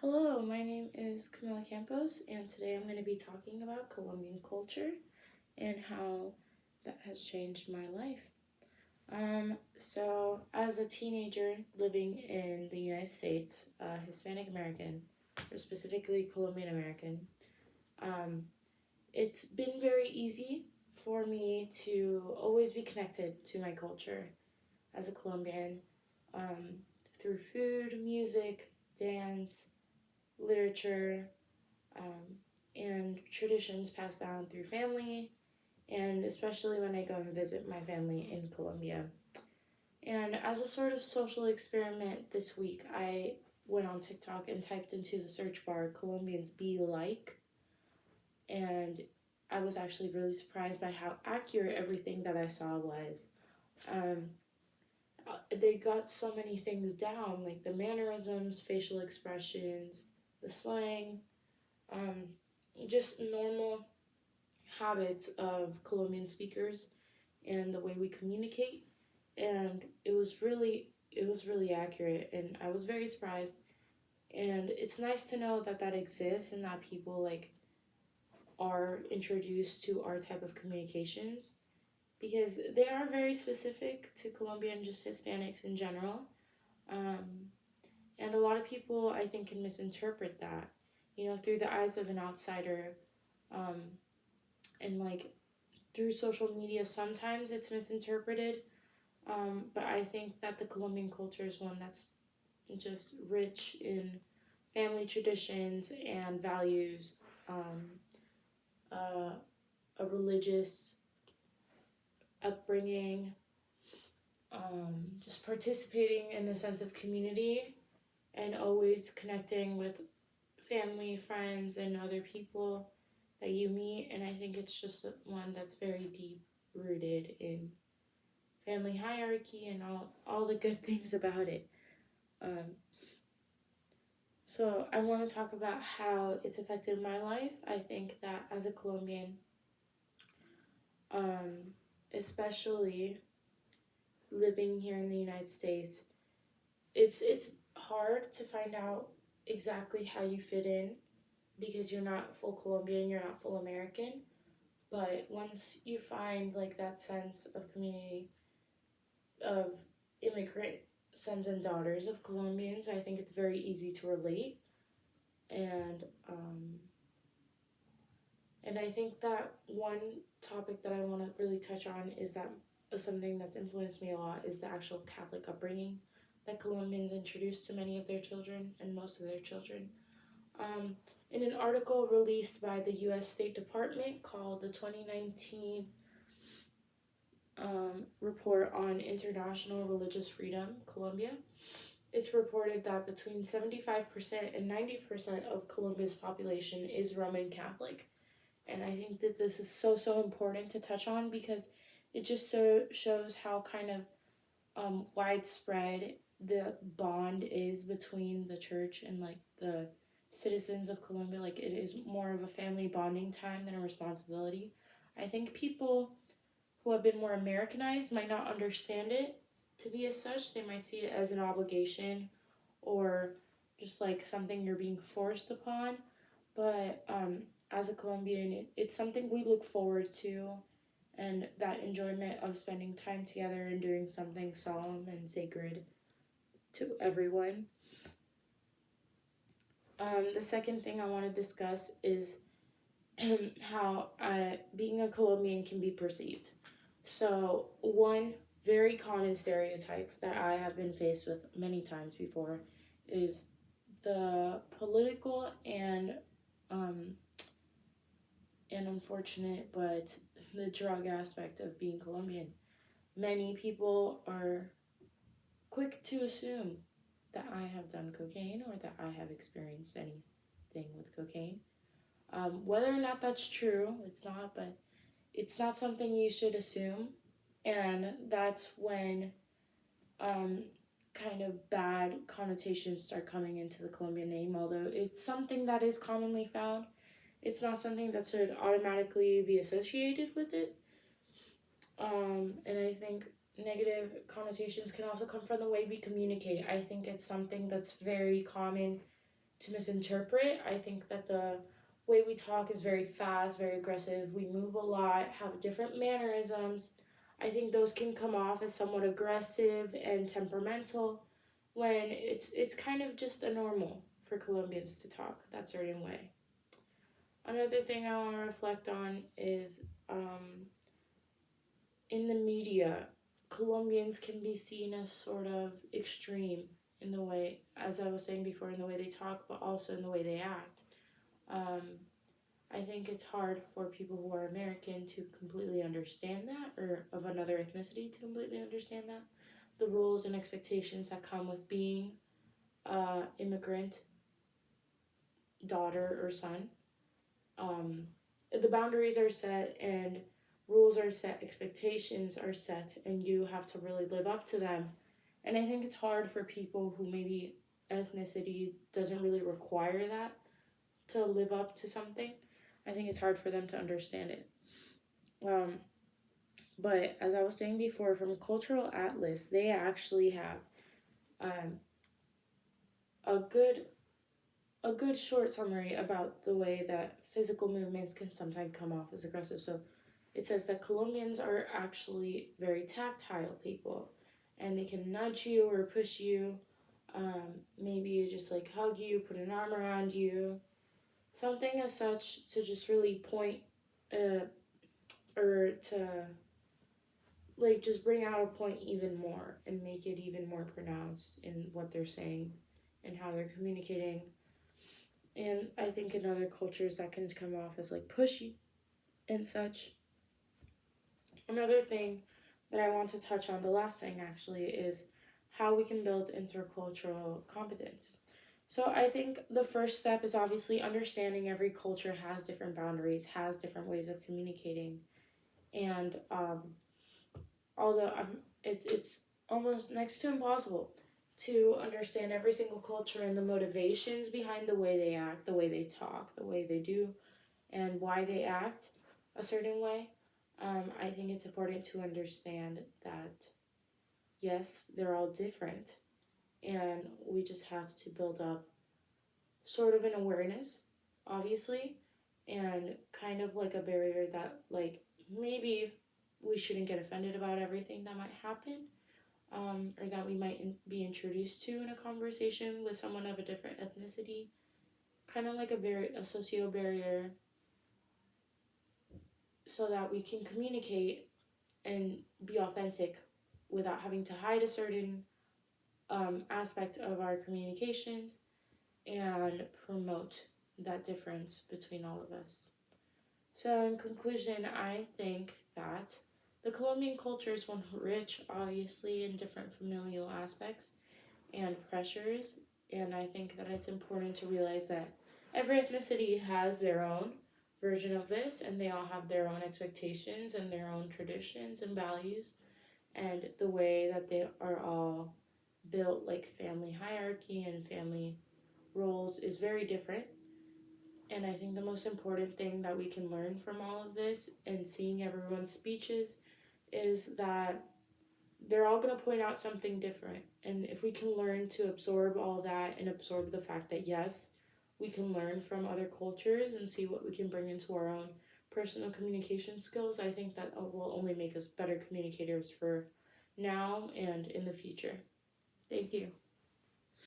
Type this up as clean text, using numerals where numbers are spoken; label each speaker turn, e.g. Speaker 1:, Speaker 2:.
Speaker 1: Hello, my name is Camila Campos, and today I'm going to be talking about Colombian culture and how that has changed my life. As a teenager living in the United States, Hispanic American, or specifically Colombian American, um, it's been very easy for me to always be connected to my culture as a Colombian um, through food, music, dance, literature, um, and traditions passed down through family, and especially when I go and visit my family in Colombia. And as a sort of social experiment this week, I went on TikTok and typed into the search bar Colombians be like, and I was actually really surprised by how accurate everything that I saw was. Um, they got so many things down, like the mannerisms, facial expressions, the slang, um, just normal habits of Colombian speakers and the way we communicate, and it was really accurate, and I was very surprised. And it's nice to know that that exists and that people like are introduced to our type of communications because they are very specific to Colombian, just Hispanics in general. Um, and a lot of people I think can misinterpret that, through the eyes of an outsider. Um, and like through social media, sometimes it's misinterpreted. But I think that the Colombian culture is one that's just rich in family traditions and values, um, uh, a religious upbringing, just participating in a sense of community, and always connecting with family, friends, and other people that you meet. And I think it's just one that's very deep rooted in family hierarchy and all the good things about it. Um, so I want to talk about how it's affected my life. I think that as a Colombian, um, especially living here in the United States, it's hard to find out exactly how you fit in because you're not full Colombian, you're not full American. But once you find like that sense of community of immigrant sons and daughters of Colombians, I think it's very easy to relate. And and I think that one topic that I want to really touch on is that something that's influenced me a lot is the actual Catholic upbringing that Colombians introduced to many of their children and most of their children. Um, in an article released by the U.S. State Department called the 2019 Report on International Religious Freedom, Colombia, it's reported that between 75% and 90% of Colombia's population is Roman Catholic. And I think that this is so important to touch on because it just so shows how kind of widespread the bond is between the church and like the citizens of Colombia. Like it is more of a family bonding time than a responsibility. I think people who have been more Americanized might not understand it to be as such. They might see it as an obligation or just like something you're being forced upon. But as a Colombian, it's something we look forward to, and that enjoyment of spending time together and doing something solemn and sacred to everyone. The second thing I want to discuss is how being a Colombian can be perceived. So, one very common stereotype that I have been faced with many times before is the political um, and unfortunate, but the drug aspect of being Colombian. Many people are quick to assume that I have done cocaine or that I have experienced anything with cocaine. Whether or not that's true, it's not, but it's not something you should assume. And that's when um, kind of bad connotations start coming into the Colombian name, although it's something that is commonly found. It's not something that should automatically be associated with it. And I think negative connotations can also come from the way we communicate. I think it's something that's very common to misinterpret. I think that the way we talk is very fast, very aggressive. We move a lot, have different mannerisms. I think those can come off as somewhat aggressive and temperamental when it's kind of just a normal for Colombians to talk that certain way. Another thing I want to reflect on is in the media, Colombians can be seen as sort of extreme in the way, as I was saying before, in the way they talk, but also in the way they act. Um, I think it's hard for people who are American to completely understand that, or of another ethnicity to completely understand that. The rules and expectations that come with being immigrant daughter or son. The boundaries are set and rules are set, expectations are set, and you have to really live up to them. And I think it's hard for people who maybe ethnicity doesn't really require that to live up to something. I think it's hard for them to understand it. Um, but as I was saying before, from Cultural Atlas, they actually have um, a good a good short summary about the way that physical movements can sometimes come off as aggressive. So it says that Colombians are actually very tactile people, and they can nudge you or push you, maybe just like hug you, put an arm around you, something as such to just really point or to like just bring out a point even more and make it even more pronounced in what they're saying and how they're communicating. And I think in other cultures that can come off as like pushy and such. Another thing that I want to touch on, the last thing actually, is how we can build intercultural competence. So I think the first step is obviously understanding every culture has different boundaries, has different ways of communicating, and although it's almost next to impossible to understand every single culture and the motivations behind the way they act, the way they talk, the way they do, and why they act a certain way. I think it's important to understand that yes, they're all different, and we just have to build up sort of an awareness, obviously, and kind of like a barrier that, like, maybe we shouldn't get offended about everything that might happen, or that we might be introduced to in a conversation with someone of a different ethnicity. Kind of like a socio barrier, so that we can communicate and be authentic without having to hide a certain aspect of our communications and promote that difference between all of us. So, in conclusion, I think that the Colombian culture is one rich, obviously, in different familial aspects and pressures, and I think that it's important to realize that every ethnicity has their own version of this, and they all have their own expectations and their own traditions and values, and the way that they are all built, like family hierarchy and family roles, is very different. And I think the most important thing that we can learn from all of this and seeing everyone's speeches is that they're all going to point out something different. And if we can learn to absorb all that and absorb the fact that, yes, we can learn from other cultures and see what we can bring into our own personal communication skills, I think that will only make us better communicators for now and in the future. Thank you.